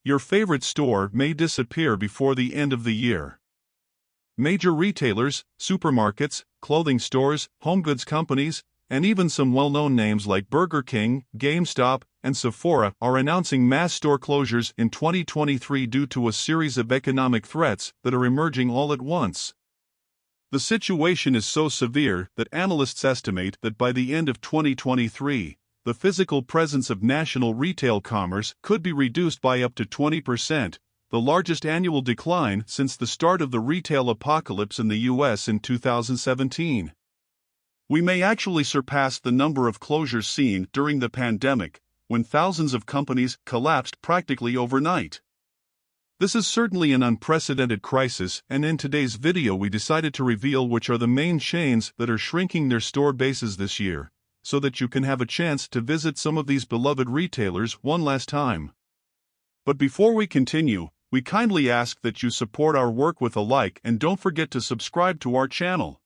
Your favorite store may disappear before the end of the year. Major retailers, supermarkets, clothing stores, home goods companies, and even some well-known names like Burger King, GameStop, and Sephora are announcing mass store closures in 2023 due to a series of economic threats that are emerging all at once. The situation is so severe that analysts estimate that by the end of 2023, the physical presence of national retail commerce could be reduced by up to 20%, the largest annual decline since the start of the retail apocalypse in the US in 2017. We may actually surpass the number of closures seen during the pandemic, when thousands of companies collapsed practically overnight. This is certainly an unprecedented crisis, and in today's video we decided to reveal which are the main chains that are shrinking their store bases this year, so that you can have a chance to visit some of these beloved retailers one last time. But before we continue, we kindly ask that you support our work with a like and don't forget to subscribe to our channel.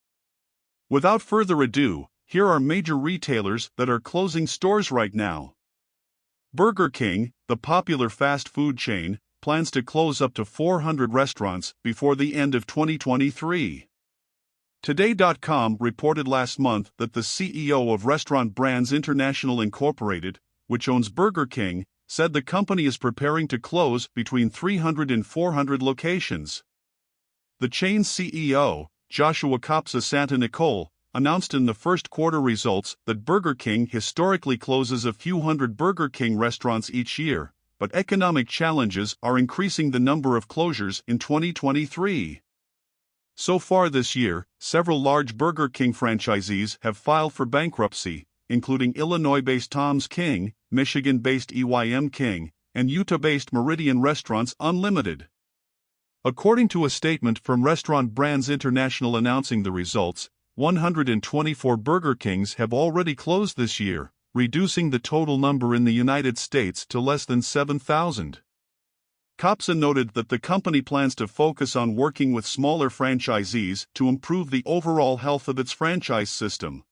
Without further ado, here are major retailers that are closing stores right now. Burger King, the popular fast food chain, plans to close up to 400 restaurants before the end of 2023. Today.com reported last month that the CEO of Restaurant Brands International Incorporated, which owns Burger King, said the company is preparing to close between 300 and 400 locations. The chain's CEO, Joshua Kopsa Santa Nicole, announced in the first quarter results that Burger King historically closes a few hundred Burger King restaurants each year, but economic challenges are increasing the number of closures in 2023. So far this year, several large Burger King franchisees have filed for bankruptcy, including Illinois-based Tom's King, Michigan-based EYM King, and Utah-based Meridian Restaurants Unlimited. According to a statement from Restaurant Brands International announcing the results, 124 Burger Kings have already closed this year, reducing the total number in the United States to less than 7,000. Kopsa noted that the company plans to focus on working with smaller franchisees to improve the overall health of its franchise system.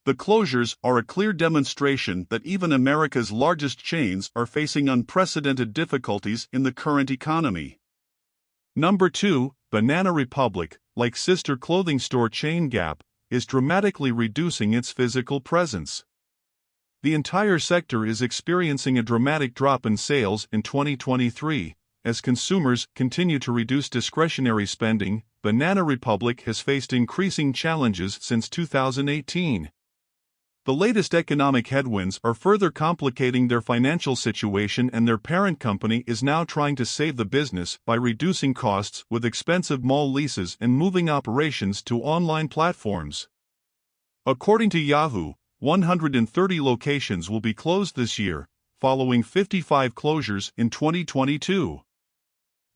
The closures are a clear demonstration that even America's largest chains are facing unprecedented difficulties in the current economy. Number 2, Banana Republic, like sister clothing store chain Gap, is dramatically reducing its physical presence. The entire sector is experiencing a dramatic drop in sales in 2023. As consumers continue to reduce discretionary spending, Banana Republic has faced increasing challenges since 2018. The latest economic headwinds are further complicating their financial situation, and their parent company is now trying to save the business by reducing costs with expensive mall leases and moving operations to online platforms. According to Yahoo, 130 locations will be closed this year, following 55 closures in 2022.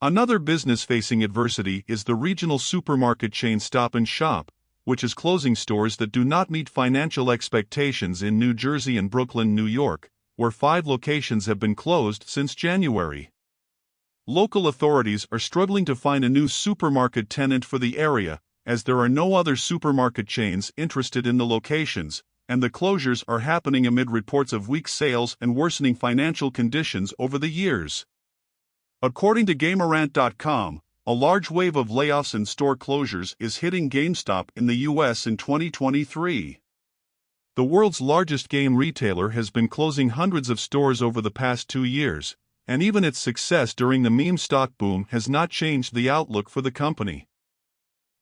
Another business facing adversity is the regional supermarket chain Stop & Shop, which is closing stores that do not meet financial expectations in New Jersey and Brooklyn, New York, where 5 locations have been closed since January. Local authorities are struggling to find a new supermarket tenant for the area, as there are no other supermarket chains interested in the locations, and the closures are happening amid reports of weak sales and worsening financial conditions over the years. According to Gamerant.com, a large wave of layoffs and store closures is hitting GameStop in the US in 2023. The world's largest game retailer has been closing hundreds of stores over the past 2 years, and even its success during the meme stock boom has not changed the outlook for the company.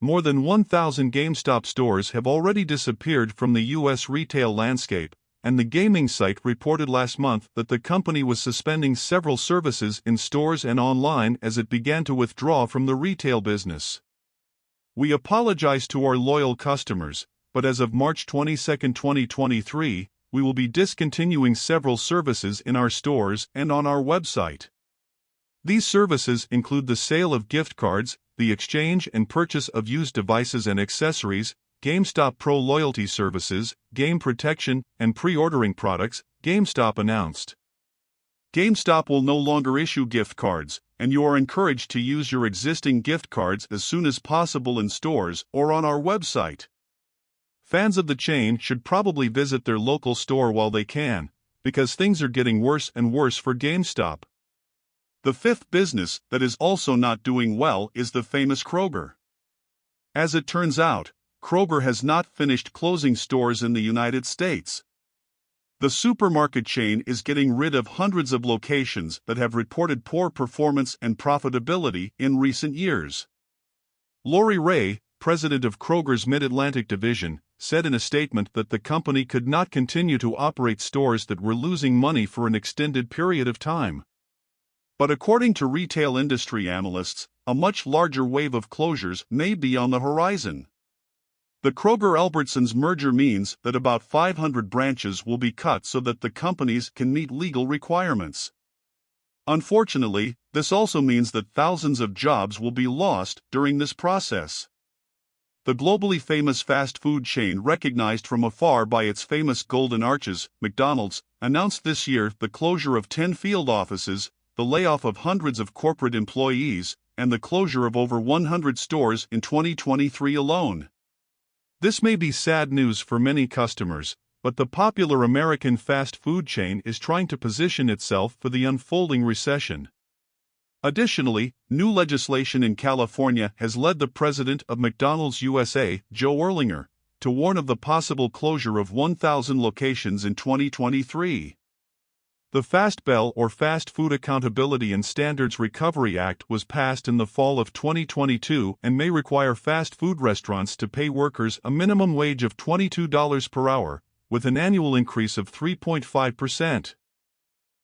More than 1,000 GameStop stores have already disappeared from the U.S. retail landscape, and the gaming site reported last month that the company was suspending several services in stores and online as it began to withdraw from the retail business. We apologize to our loyal customers, but as of March 22, 2023, we will be discontinuing several services in our stores and on our website. These services include the sale of gift cards, the exchange and purchase of used devices and accessories, GameStop Pro loyalty services, game protection, and pre-ordering products, GameStop announced. GameStop will no longer issue gift cards, and you are encouraged to use your existing gift cards as soon as possible in stores or on our website. Fans of the chain should probably visit their local store while they can, because things are getting worse and worse for GameStop. The fifth business that is also not doing well is the famous Kroger. As it turns out, Kroger has not finished closing stores in the United States. The supermarket chain is getting rid of hundreds of locations that have reported poor performance and profitability in recent years. Lori Ray, president of Kroger's Mid-Atlantic division, said in a statement that the company could not continue to operate stores that were losing money for an extended period of time. But according to retail industry analysts, a much larger wave of closures may be on the horizon. The Kroger-Albertsons merger means that about 500 branches will be cut so that the companies can meet legal requirements. Unfortunately, this also means that thousands of jobs will be lost during this process. The globally famous fast food chain, recognized from afar by its famous golden arches, McDonald's, announced this year the closure of 10 field offices, the layoff of hundreds of corporate employees, and the closure of over 100 stores in 2023 alone. This may be sad news for many customers, but the popular American fast food chain is trying to position itself for the unfolding recession. Additionally, new legislation in California has led the president of McDonald's USA, Joe Erlinger, to warn of the possible closure of 1,000 locations in 2023. The FAST Bill, or Fast Food Accountability and Standards Recovery Act, was passed in the fall of 2022 and may require fast food restaurants to pay workers a minimum wage of $22 per hour, with an annual increase of 3.5%.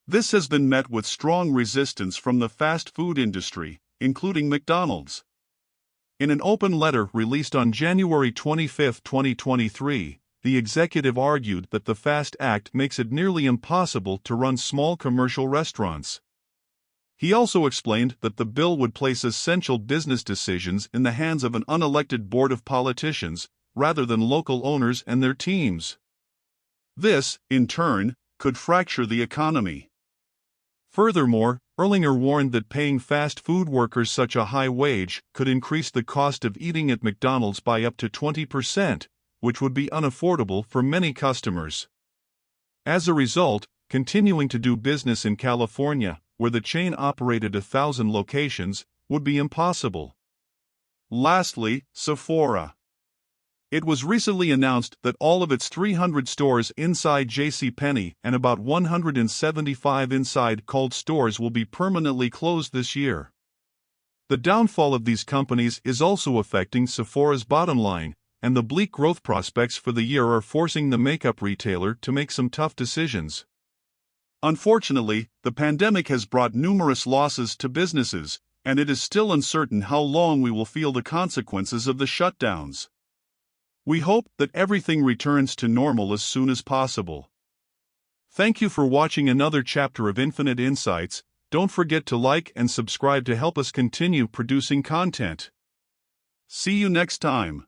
This has been met with strong resistance from the fast food industry, including McDonald's. In an open letter released on January 25, 2023, the executive argued that the FAST Act makes it nearly impossible to run small commercial restaurants. He also explained that the bill would place essential business decisions in the hands of an unelected board of politicians, rather than local owners and their teams. This, in turn, could fracture the economy. Furthermore, Erlinger warned that paying fast food workers such a high wage could increase the cost of eating at McDonald's by up to 20%, which would be unaffordable for many customers. As a result, continuing to do business in California, where the chain operated 1,000 locations, would be impossible. Lastly, Sephora. It was recently announced that all of its 300 stores inside JCPenney and about 175 inside Cold stores will be permanently closed this year. The downfall of these companies is also affecting Sephora's bottom line, and the bleak growth prospects for the year are forcing the makeup retailer to make some tough decisions. Unfortunately, the pandemic has brought numerous losses to businesses, and it is still uncertain how long we will feel the consequences of the shutdowns. We hope that everything returns to normal as soon as possible. Thank you for watching another chapter of Infinite Insights. Don't forget to like and subscribe to help us continue producing content. See you next time.